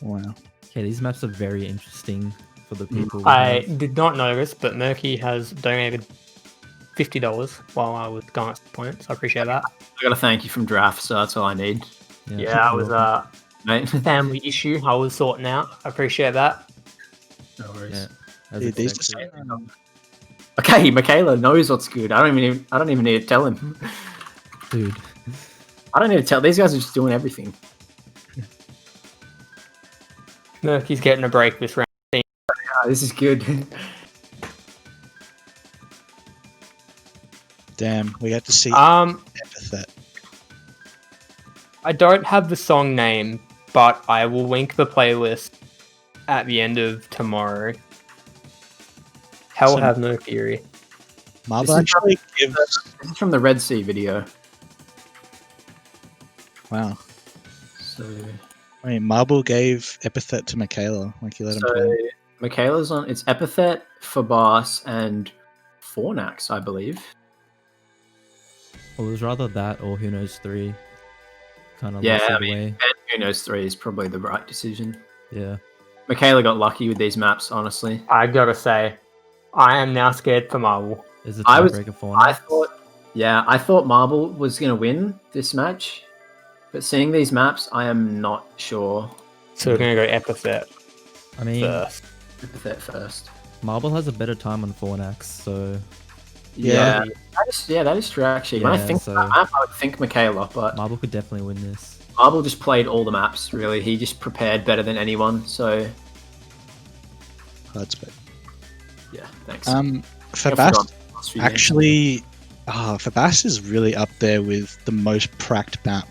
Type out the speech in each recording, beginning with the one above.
Wow. Okay, these maps are very interesting for the people. I did not notice, but Merky has donated $50 while I was going at points. I appreciate that. I got a thank you from Draph, so that's all I need. Yeah, it was a Mate. family issue I was sorting out. I appreciate that. No worries. Yeah, Dude, these expected. Okay, Makela knows what's good. I don't even need to tell him. Dude. I don't need to tell. These guys are just doing everything. Merky's getting a break this round. This is good. Damn, we got to see Epithet. I don't have the song name, but I will link the playlist at the end of tomorrow. Hell So- have no fury. Marble This is actually gives. This is from the Red Sea video. Wow. So, I mean, Marble gave Epithet to Makela. Like, he let him play. Makela's on. It's Epithet, Fabas, and Fornax, I believe. Well, it was rather that or Who Knows 3. Kind of Yeah, lost I it mean, away. and Who Knows 3 is probably the right decision. Yeah. Makela got lucky with these maps, honestly. I gotta say, I am now scared for Marvel. Is it I was- tiebreaker for I thought Marble was going to win this match. But seeing these maps, I am not sure. So we're gonna go Epithet I mean, first. Epithet first. Marble has a better time on Fornax, so Yeah, that is true, actually. When I Yeah, think so- that map, I would think Makela, but Marble could definitely win this. Marble just played all the maps, really. He just prepared better than anyone, so Hard spec. yeah, thanks. Fabas actually. Fabas is really up there with the most pracked map.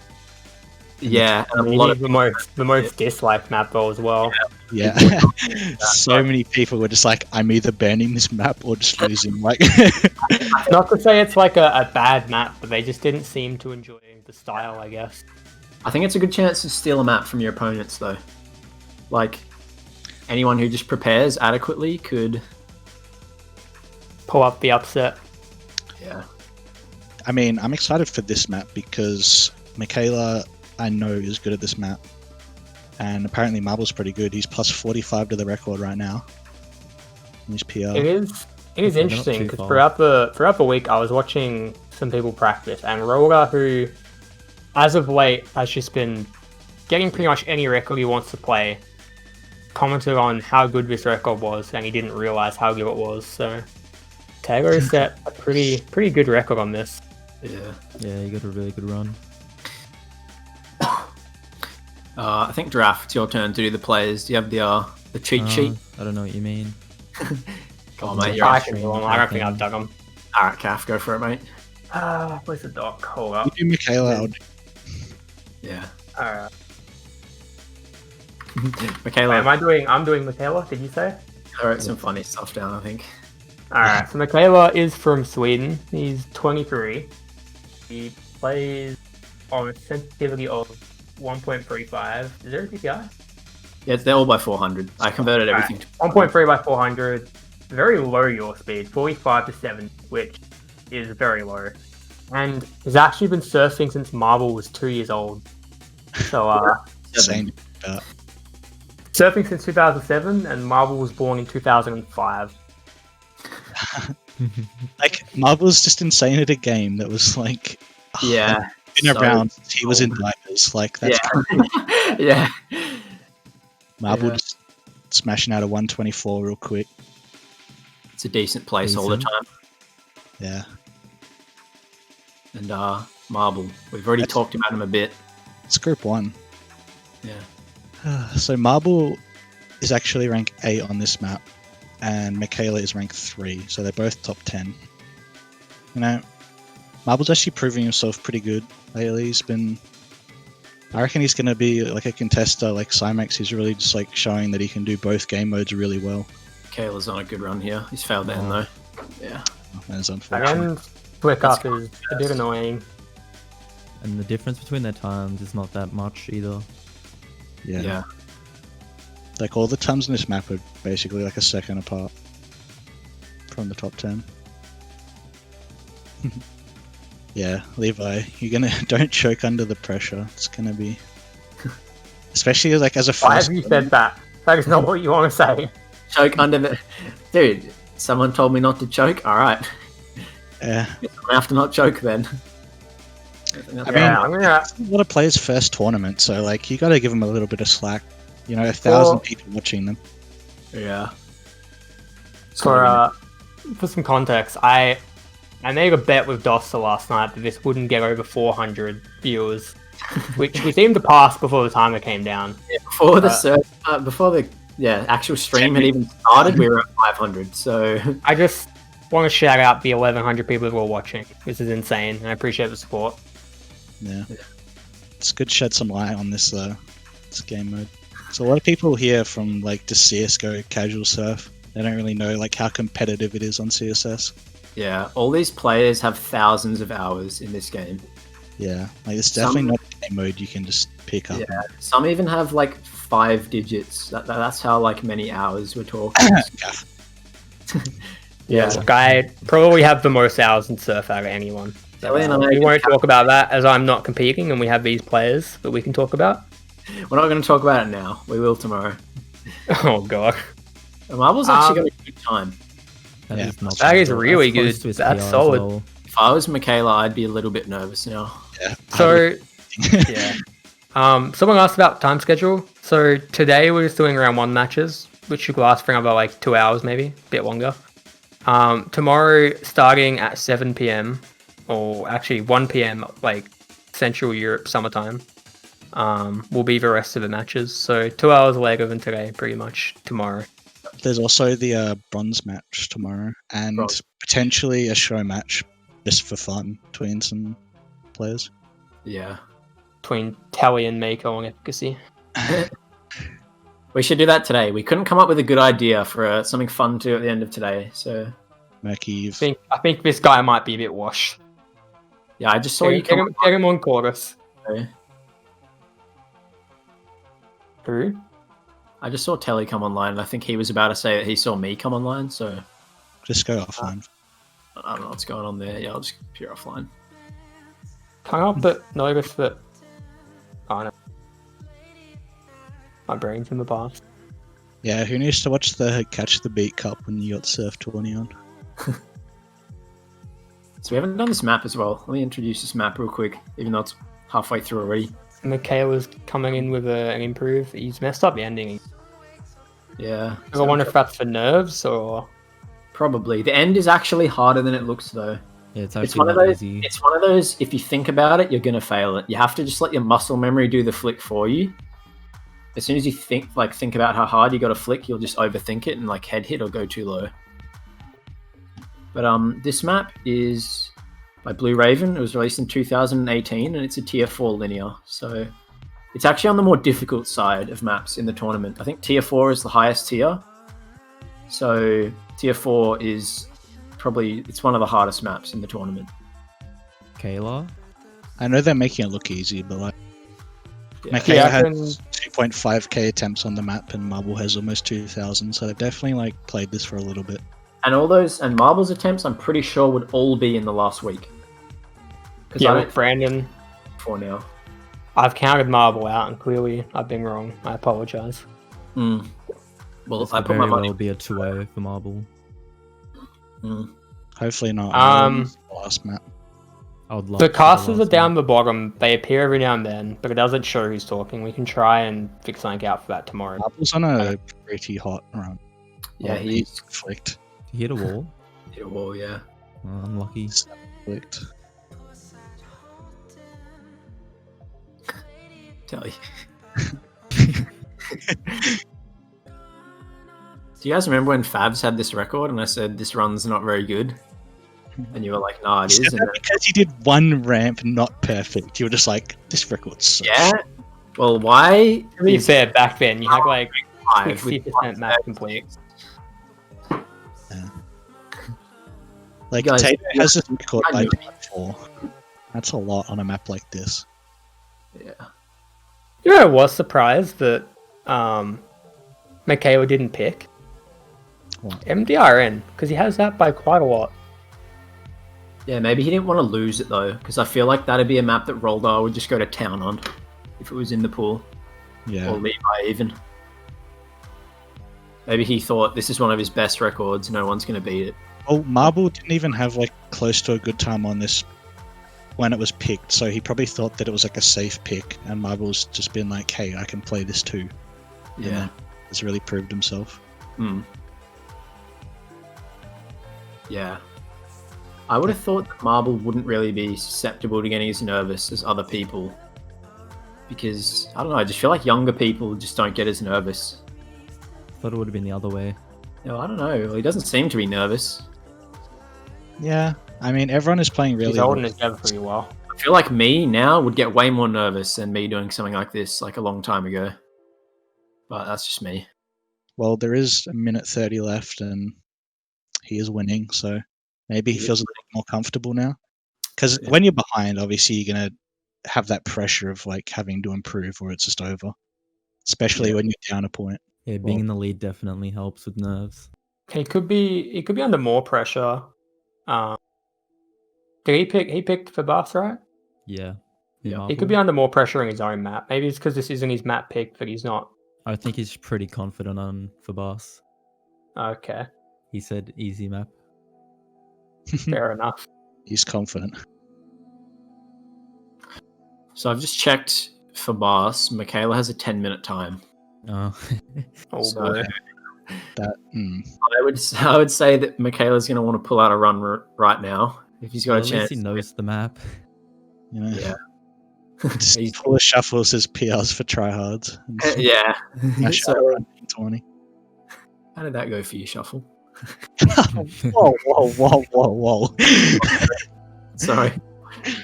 Yeah, I and a mean, lot he's of the most disliked map though as well. Yeah. So many people were just like, I'm either banning this map or just losing. Like, Not to say it's like a bad map, but they just didn't seem to enjoy the style, I guess. I think it's a good chance to steal a map from your opponents, though. Like, anyone who just prepares adequately could. Pull up the upset. Yeah. I mean, I'm excited for this map because Makela, I know, is good at this map. And apparently Marble's pretty good. He's plus 45 to the record right now. In his PR. It is They're not interesting too because far. throughout the week I was watching some people practice, and Roga, who as of late has just been getting pretty much any record he wants to play, commented on how good this record was, and he didn't realize how good it was. So Tago set a pretty good record on this. Yeah. Yeah, you got a really good run. I think Draph, it's your turn to do the players. Do you have the cheat sheet? I don't know what you mean. Come on, mate. Yeah. I can do them. I don't think I've dug them. Alright, Caff, go for it, mate. Where's the doc? Hold up. You do Makela, I'll do- Yeah. Alright. Makela, I'm doing Makela, did you say? I wrote some funny stuff down, I think. Alright, so Makela is from Sweden. He's 23. He plays on a sensitivity of 1.35. Is there a PPI? Yeah, they're all by 400. I converted everything to 1.3 by 400. Very low yaw speed, 45 to 7, which is very low. And he's actually been surfing since Marvel was 2 years old. So, insane. surfing since 2007, and Marvel was born in 2005. Like, Marble's just insane at a game that was like, Yeah. been so around since he was in old. diapers. Like, that's Yeah. Marble Yeah. just smashing out a 124 real quick. It's a decent placeholder Decent. time. Yeah. And Marble. We've already talked about him a bit. It's group 1. Yeah. So Marble is actually rank 8 on this map, and Makela is rank 3, so they're both top 10. You know, Marble's actually proving himself pretty good lately. I reckon he's going to be like a contester like Cymax. He's really just like showing that he can do both game modes really well. Kayla's on a good run here. He's failed down though. Yeah. That is unfortunate. And flick up is a bit annoying. And the difference between their times is not that much either. Yeah. Like all the times in this map are basically like a second apart from the top 10. Yeah, Levi, you're gonna don't choke under the pressure. It's gonna be especially like as a Why first. have you said that? That is not what you want to say. Choke under the... Dude, someone told me not to choke. All right. Yeah, I have to not choke then. I mean, Yeah, I'm gonna. it's a lot of players' first tournament, so like you got to give them a little bit of slack. You know, 1,000 people watching them. Yeah. For some context, I made a bet with Dosta last night that this wouldn't get over 400 viewers, which we seemed to pass before the timer came down. Before the actual stream had even started, we were at 500. So I just want to shout out the 1,100 people who are watching. This is insane, and I appreciate the support. Yeah, it's good to shed some light on this game mode. So a lot of people here from like the CS:GO casual surf, they don't really know like how competitive it is on CSS. yeah, all these players have thousands of hours in this game. Yeah, like it's definitely not a game mode you can just pick up. Yeah, some even have like 5 digits. That's how like many hours we're talking. Caff. Yeah. Look, I probably have the most hours in surf out of anyone. So, Tele and I we can won't talk about that as I'm not competing, and we have these players that we can talk about. We're not going to talk about it now. We will tomorrow. Oh god, And Marvel's actually got a good time. That Yeah. is not That is bad. really That's close good. to his That's PR as solid. well. If I was Makela, I'd be a little bit nervous now. Yeah. so yeah. Someone asked about time schedule. So today we're just doing round 1 matches, which should last for another like 2 hours, maybe a bit longer. Tomorrow, starting at 7 p.m. or actually 1 p.m. like Central Europe summertime, will be the rest of the matches. So 2 hours later than today, pretty much tomorrow. There's also the bronze match tomorrow, and Bronze. potentially a show match just for fun between some players. Yeah. Between Tele and Mako on efficacy. We should do that today. We couldn't come up with a good idea for something fun to do at the end of today. So Merky, I think this guy might be a bit washed. yeah, I just saw you Get come him, get him on chorus. up. Who? I just saw Tele come online, and I think he was about to say that he saw me come online. So just go offline. I don't know what's going on there. Yeah, I'll just appear offline. Hung up, but noticed that. Oh no. My brain's in the past. Yeah, who needs to watch the Catch the Beat Cup when you got Surf 20 on? So we haven't done this map as well. Let me introduce this map real quick, even though it's halfway through already. Makela's coming in with an improve. He's messed up the ending. Yeah. I wonder if that's for nerves or. Probably. The end is actually harder than it looks, though. Yeah, it's It's actually one of not those. easy. It's one of those. If you think about it, you're gonna fail it. You have to just let your muscle memory do the flick for you. As soon as you think about how hard you got to flick, you'll just overthink it and like head hit or go too low. But this map is by Blue Raven. It was released in 2018, and it's a tier 4 linear. So it's actually on the more difficult side of maps in the tournament. I think tier 4 is the highest tier. So tier 4 is it's one of the hardest maps in the tournament. Kayla? I know they're making it look easy, but like Yeah. Makela Yeah, I has 2.5k attempts on the map, and Marble has almost 2,000. So they've definitely like played this for a little bit. And all those and Marble's attempts, I'm pretty sure would all be in the last week. Because Yeah, I look, don't Brandon. for now. I've counted Marble out, and clearly I've been wrong. I apologize. Mm. Well, This I could put my very money. well be a 2-0 for Marble. Mm. Hopefully not. The last map. I would love The for casters are last down one. the bottom. They appear every now and then, but it doesn't show who's talking. We can try and fix something out for that tomorrow. Marble's on a pretty hot run. Yeah, Oh, he's flicked. He hit a wall. hit a wall. Yeah. Oh, unlucky. Flicked. Tell you. Do you guys remember when Fabs had this record and I said this run's not very good? And you were like, "Nah, it You is." said that because you did one ramp not perfect. You were just like, this record's so Yeah. Well, why To be is fair, back then you had like 5 with 60% map complete. Like, You guys- Tato has this record I by knew it. time 4. That's a lot on a map like this. Yeah. You know, I was surprised that Makela didn't pick What? MDRN because he has that by quite a lot. Yeah, maybe he didn't want to lose it though, because I feel like that'd be a map that Roldar would just go to town on if it was in the pool. Yeah. or Levi even. Maybe he thought this is one of his best records. No one's going to beat it. Well, Marble didn't even have like close to a good time on this when it was picked, so he probably thought that it was like a safe pick, and Marble's just been like, "Hey, I can play this too." And Yeah. then has really proved himself. Yeah. I would have thought that Marble wouldn't really be susceptible to getting as nervous as other people. Because, I don't know, I just feel like younger people just don't get as nervous. Thought it would have been the other way. No, I don't know. He doesn't seem to be nervous. Yeah, I mean, everyone is playing really He's well. holding his together pretty well. I feel like me now would get way more nervous than me doing something like this like a long time ago. But that's just me. Well, there is a minute 30 left, and he is winning, so maybe he feels a little more comfortable now. Because when you're behind, obviously you're gonna have that pressure of like having to improve, or it's just over. Especially when you're down a point. Yeah, being in the lead definitely helps with nerves. He could be under more pressure. Did he picked for Buffs, right? Yeah. Yeah. He could be under more pressure in his own map. Maybe it's because this isn't his map pick, but he's not. I think he's pretty confident on Fabas. Okay, He said easy map. fair enough. He's confident. So I've just checked for Boss. Makela has a 10-minute time. Oh. Oh So- boy. That I would say that Michaela's going to want to pull out a run right now if he's got Well, a at chance. least he knows the map. you know, Yeah. just He's- full of shuffles his PRs for tryhards. And Yeah. smash So, out around 20. how did that go for you, Shuffle? Whoa, whoa. Sorry.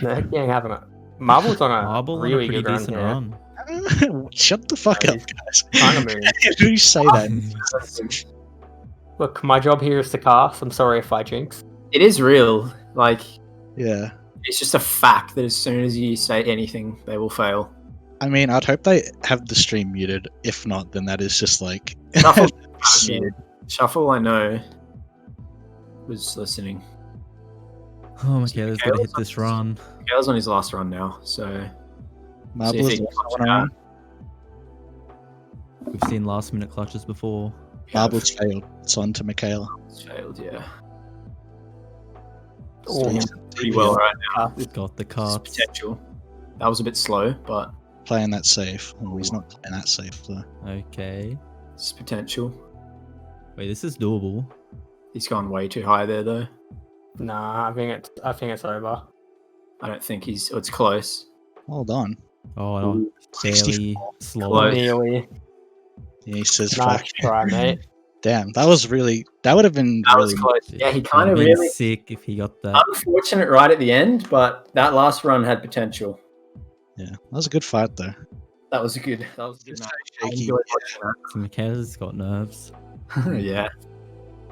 No, he ain't having it. Marble's on a Marble on a really pretty good run decent here. run. Shut the fuck Yeah, up, guys. Trying to move. Who say that? Look, my job here is to cast. I'm sorry if I jinx. It is real. Like, Yeah. it's just a fact that as soon as you say anything, they will fail. I mean, I'd hope they have the stream muted. If not, then that is just like. Shuffle, so- muted. Shuffle, I know, was listening. Oh, Michaela's got to hit this run. Miguel's on his last run now, so Marble See is if he also can on a run. We've seen last minute clutches before. Marble's failed. It's on to Makela. it's failed. Yeah, Oh, Still pretty well right now. Got the It's cards. potential. That was a bit slow, but Playing that safe. Oh, he's not playing that safe though. Okay. it's potential. Wait, this is doable. He's gone way too high there, though. Nah, I think it's over. I don't think he's. It's close. Hold on. Oh, no. 64. Fairly slow. Close. Nearly. Yeah, he says, Nice "Fuck." try, mate. Damn, that was really. That would have been That really. was close. Yeah, he kind of Been really sick if he got that. unfortunate right at the end, but that last run had potential. Yeah, that was a good fight though. That was a good. That was a good It's match. so I shaky. enjoyed watching So Michaela's got nerves. that. Yeah.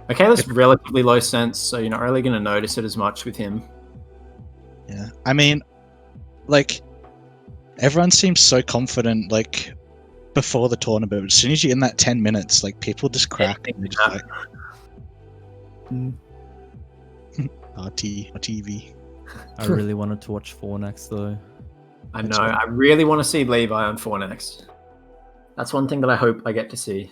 Makela's relatively low sense, so you're not really going to notice it as much with him. Yeah, I mean, like, everyone seems so confident, like, before the tournament. But as soon as you're in that 10 minutes, like, people just crack. And they're just like, RTV. I really wanted to watch 4 next though. I That's know. right. I really want to see Levi on 4 next. That's one thing that I hope I get to see.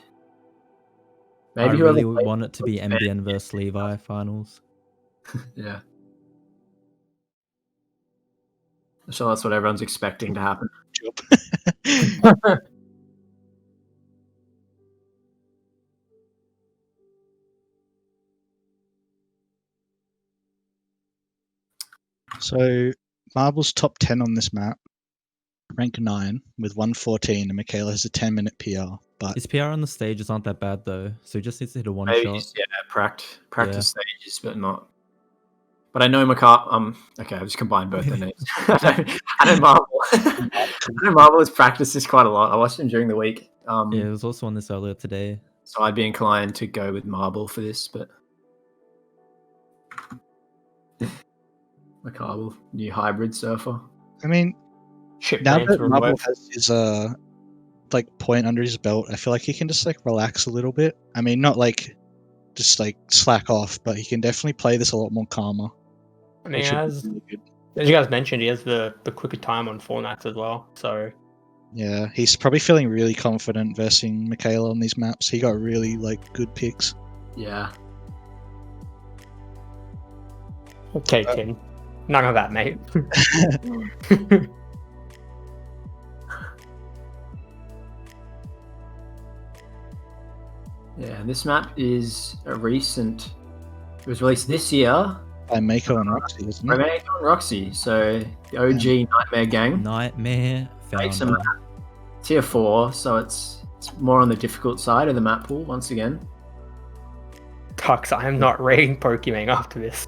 I Maybe whoever really plays- want it to be MBN versus Levi finals. Yeah. I'm sure that's what everyone's expecting to happen. Job. So, Marble's top 10 on this map, rank 9 with 114, and Makela has a 10-minute PR. But His PR on the stages aren't that bad though, so he just needs to hit a one Maybe shot. just, practice stages, but not. But I know okay, I've just combined both their names. I know Marble. I know Marble has practiced this quite a lot. I watched him during the week. Yeah, there was also on this earlier today. So I'd be inclined to go with Marble for this, but Makela, new hybrid surfer. I mean, Ship now names that were Marble removed. has his like point under his belt, I feel like he can just like relax a little bit. I mean, not like just like slack off, but he can definitely play this a lot more calmer. I mean, which would be as really good. you guys mentioned, he has the quicker time on 4 nats as well. So Yeah, he's probably feeling really confident versing Makela on these maps. He got really good picks. Yeah. Okay, Tim. None of that, mate. Yeah, this map is a recent. It was released this year. By Mako and Roxy, isn't By it? Mako and Roxy, so the OG Nightmare Gang. Nightmare Makes them founder. tier 4, so it's more on the difficult side of the map pool once again. Tux, I am not raiding Pokemon after this.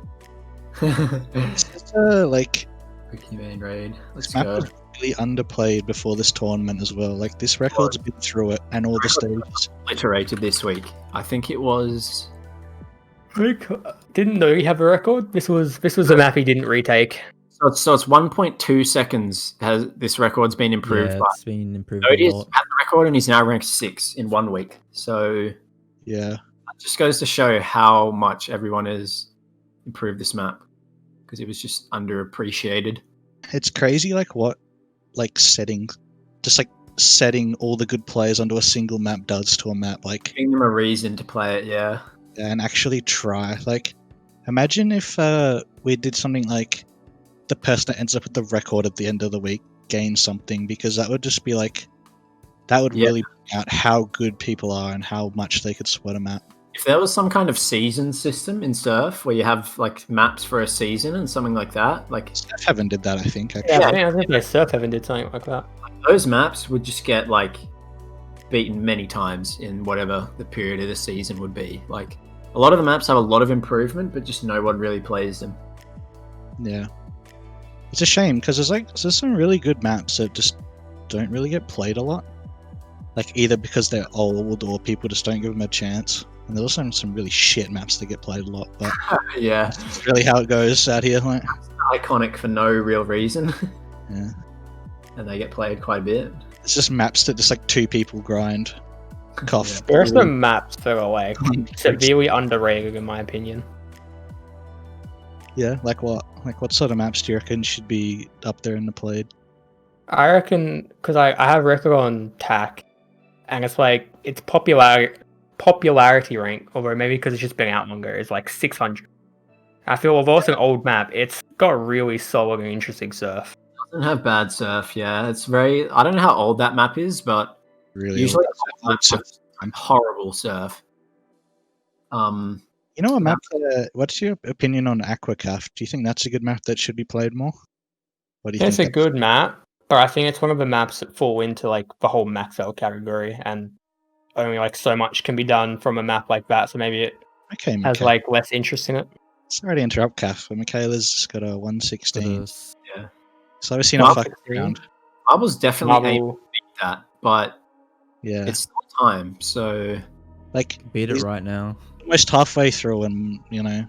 It's Pokemon raid. Let's this map go. was really underplayed before this tournament as well. Like this record's been through it and all the stages. Iterated this week. I think it was. Didn't know you have a record. This was a map he didn't retake. So it's 1.2 seconds has this record's been improved Yeah, by. it's been improved So a it is lot. at the record and he's now ranked 6 in 1 week. So Yeah. it just goes to show how much everyone has improved this map because it was just underappreciated. It's crazy setting setting all the good players onto a single map does to a map, Giving them a reason to play it, yeah. and actually try. Imagine if we did something like the person that ends up with the record at the end of the week gains something, because that would just be that would Yeah. really bring out how good people are and how much they could sweat a map. If there was some kind of season system in Surf where you have maps for a season and something like that, Steph Heaven did that, I think. Actually. Yeah, I think Surf Heaven did something like that. those maps would just get beaten many times in whatever the period of the season would be. A lot of the maps have a lot of improvement, but just no one really plays them. Yeah. It's a shame because there's some really good maps that just don't really get played a lot. Either because they're old or people just don't give them a chance. And there's also some really shit maps that get played a lot, but Yeah, it's really how it goes out here. iconic for no real reason, Yeah. and they get played quite a bit. It's just maps that just 2 people grind. Cough. Yeah. There are some maps that are severely underrated in my opinion. Yeah, like what? What sort of maps do you reckon should be up there in the played? I reckon because I have a record on TAC, and it's popularity rank, although maybe because it's just been out longer, is 600. I feel although it's an old map, it's got really solid and interesting surf. Doesn't have bad surf. Yeah, it's very. I don't know how old that map is, but Really? usually old maps have horrible surf. You know a map what's your opinion on Aqua Caff? Do you think that's a good map that should be played more? What do you It's a think? good map, but I think it's one of the maps that fall into the whole Maxwell category, and only so much can be done from a map like that. So maybe it Okay, has Makela. less interest in it. Sorry to interrupt, Caff, but Makela's got a 116. For So I've seen a fucking 116? round. Marvel's definitely able Marvel, to beat that, but Yeah. it's still time. So beat it he's right now. almost halfway through and,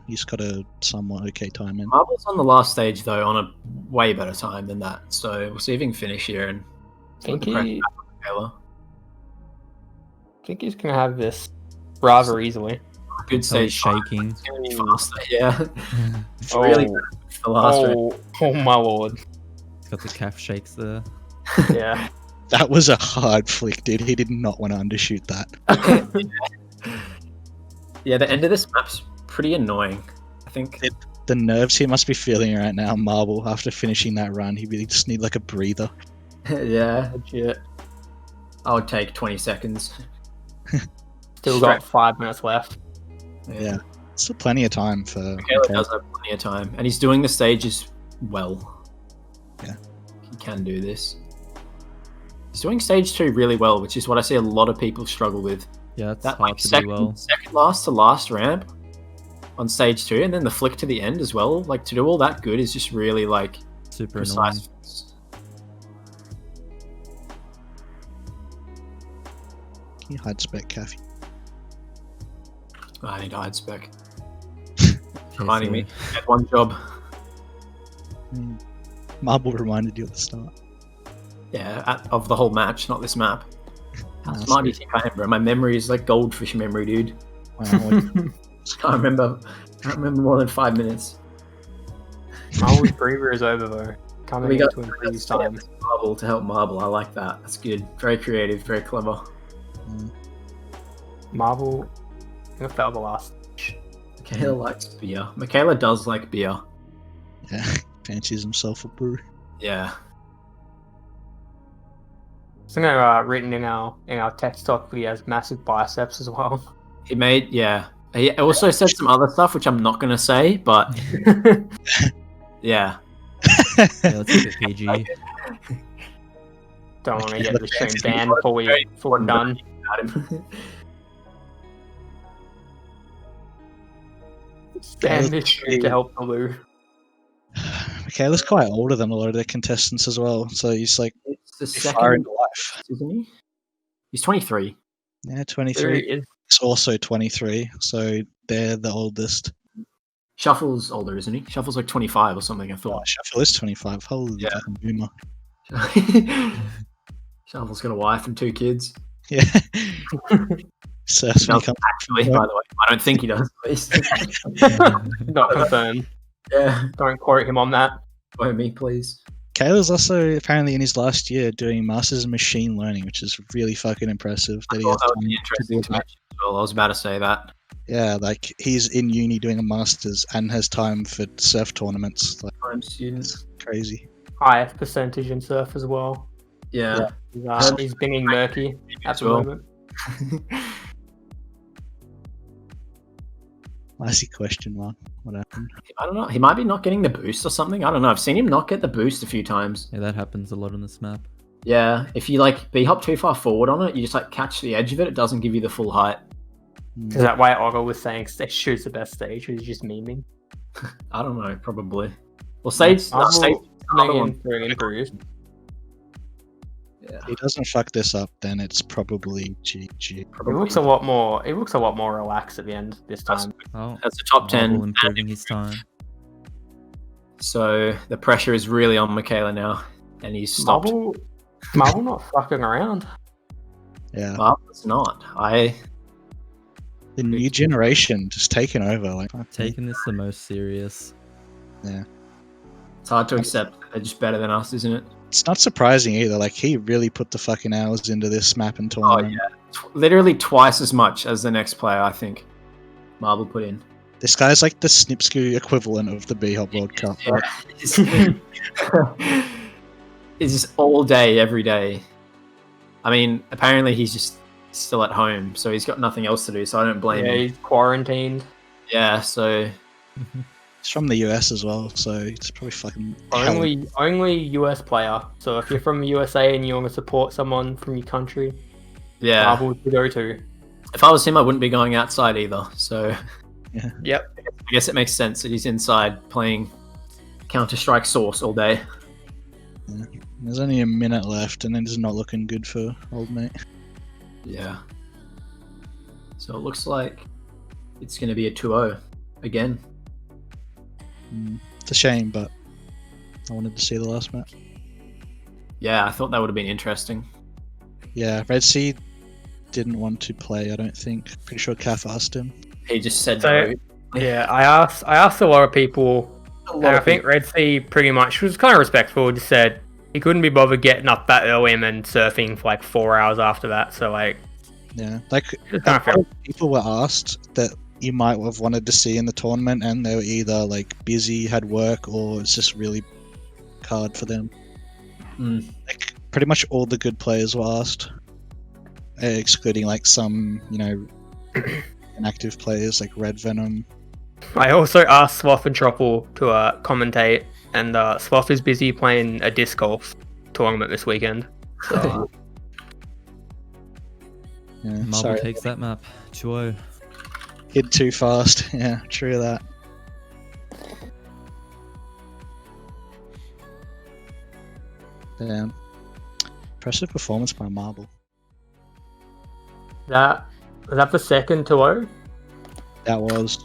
he's got a somewhat okay time in. Marvel's on the last stage though on a way better time than that. So we'll see if he can finish here and think put the pressure he, back on Taylor. I think he's gonna have this rather easily. Good So he's stage time. shaking. It's gonna be faster. Yeah, it's Oh, really good for the last round. oh my lord! He's got the calf shakes there. Yeah, That was a hard flick, dude. He did not want to undershoot that. Yeah, the end of this map's pretty annoying. I think. The nerves he must be feeling right now, Marble, after finishing that run. He really just need a breather. Yeah, legit. I would take 20 seconds. Still got 5 minutes left. Yeah. Still plenty of time for Makela does have plenty of time, and he's doing the stages well. Yeah. He can do this. He's doing stage 2 really well, which is what I see a lot of people struggle with. Yeah, it's That hard to do second, well. second last to last ramp on stage 2, and then the flick to the end as well. To do all that good is just really Super annoying. precise. Can you hide spec, Caff? I need to hide spec. Okay, Reminding so me. I had one job. Marble reminded you at the start. Yeah, of the whole match, not this map. How That's smart do you good. think I am, bro? My memory is like goldfish memory, dude. Wow, what- Can't remember more than 5 minutes. My breather is over though. coming We in got to improve his time. Marble to help Marble. I like that. That's good. Very creative. Very clever. Marvel, I think I failed the last. Makela likes beer. Makela does like beer. Yeah, fancies himself a brew. Yeah. Something written in our text talk, but he has massive biceps as well. He made, yeah. He also said some other stuff, which I'm not going to say, but yeah. Yeah, let's keep it PG. Don't want to Okay, get look, the stream fancy. banned before we're done. About him. Ban this stream to help the Lou. Makela's quite older than a lot of their contestants as well, so he's like It's the far second, into life. isn't he? He's 23. Yeah, There 23. he is. He's also 23, so they're the oldest. Shuffle's older, isn't he? Shuffle's like 25 or something, I Oh, thought. Shuffle is 25. Holy Yeah. fucking boomer. Shuffle's got a wife and 2 kids. Yeah. So that's when he Does comes. actually, by the way. I don't think he does, at least. Not confirmed. Yeah. Don't quote him on that. By me, please. Kayla's also apparently in his last year doing Masters in Machine Learning, which is really fucking impressive. I That he thought has that would time be to interesting do to that. mention as well. I was about to say that. Yeah, like he's in uni doing a Masters and has time for surf tournaments. Like, Prime student. it's crazy. Highest percentage in surf as well. Yeah. He's binging Merky at As the well. moment. I see question mark. What happened? I don't know. He might be not getting the boost or something. I don't know. I've seen him not get the boost a few times. Yeah, that happens a lot on this map. Yeah. If you like B-hop too far forward on it, you just like catch the edge of it. It doesn't give you the full height. Is that why Otto was saying stage shoot's the best stage? He's just memeing. I don't know. Probably. Well, Sage. Marvel Sage another coming one. in for an improve. Yeah. If he doesn't fuck this up, then it's probably GG. It Probably. looks a lot more. It looks a lot more relaxed at the end this time. Oh, That's the top 10. Marvel improving his time. So the pressure is really on Makela now, and he's stopped. Marvel not fucking around. Yeah. Well, it's not. The new generation just taking over. Like, fuck me. Taking this the most serious. It's hard to accept. They're just better than us, isn't it? It's not surprising either. Like he really put the fucking hours into this map and Oh tournament. yeah, literally twice as much as the next player. I think Marble put in. This guy's like the Snipsku equivalent of the B-Hop World Cup. Yeah. Like, It's just all day, every day. I mean, apparently he's just still at home, so he's got nothing else to do. So I don't blame Yeah, him. he's quarantined. Yeah, so he's from the US as well, so it's probably fucking Only US player. So if you're from the USA and you want to support someone from your country, yeah. Marvel to go to. If I was him, I wouldn't be going outside either. So Yep. I guess it makes sense that he's inside playing Counter-Strike Source all day. Yeah. There's only a minute left, and then it's not looking good for old mate. Yeah. So it looks like it's going to be a 2-0 again. It's a shame, but I wanted to see the last match. Yeah, I thought that would have been interesting. Yeah, Red Sea didn't want to play, I don't think. Pretty sure Caff asked him. He just said So- no. Yeah, I asked a lot of people, and I think Red Sea pretty much was kind of respectful. Just said he couldn't be bothered getting up that early and then surfing for like 4 hours after that. So like, Yeah, like just kind of fair. people were asked that you might have wanted to see in the tournament, and they were either like busy, had work, or it's just really hard for them. Like pretty much all the good players were asked, excluding like some, inactive players like Red Venom. I also asked Sloth and Troppel to commentate, and Sloth is busy playing a disc golf tournament this weekend. So, Yeah, Marvel sorry, takes that map. 2-0. hit too fast. Yeah, true that. Damn. Impressive performance by Marble. was that the second 2-0? That was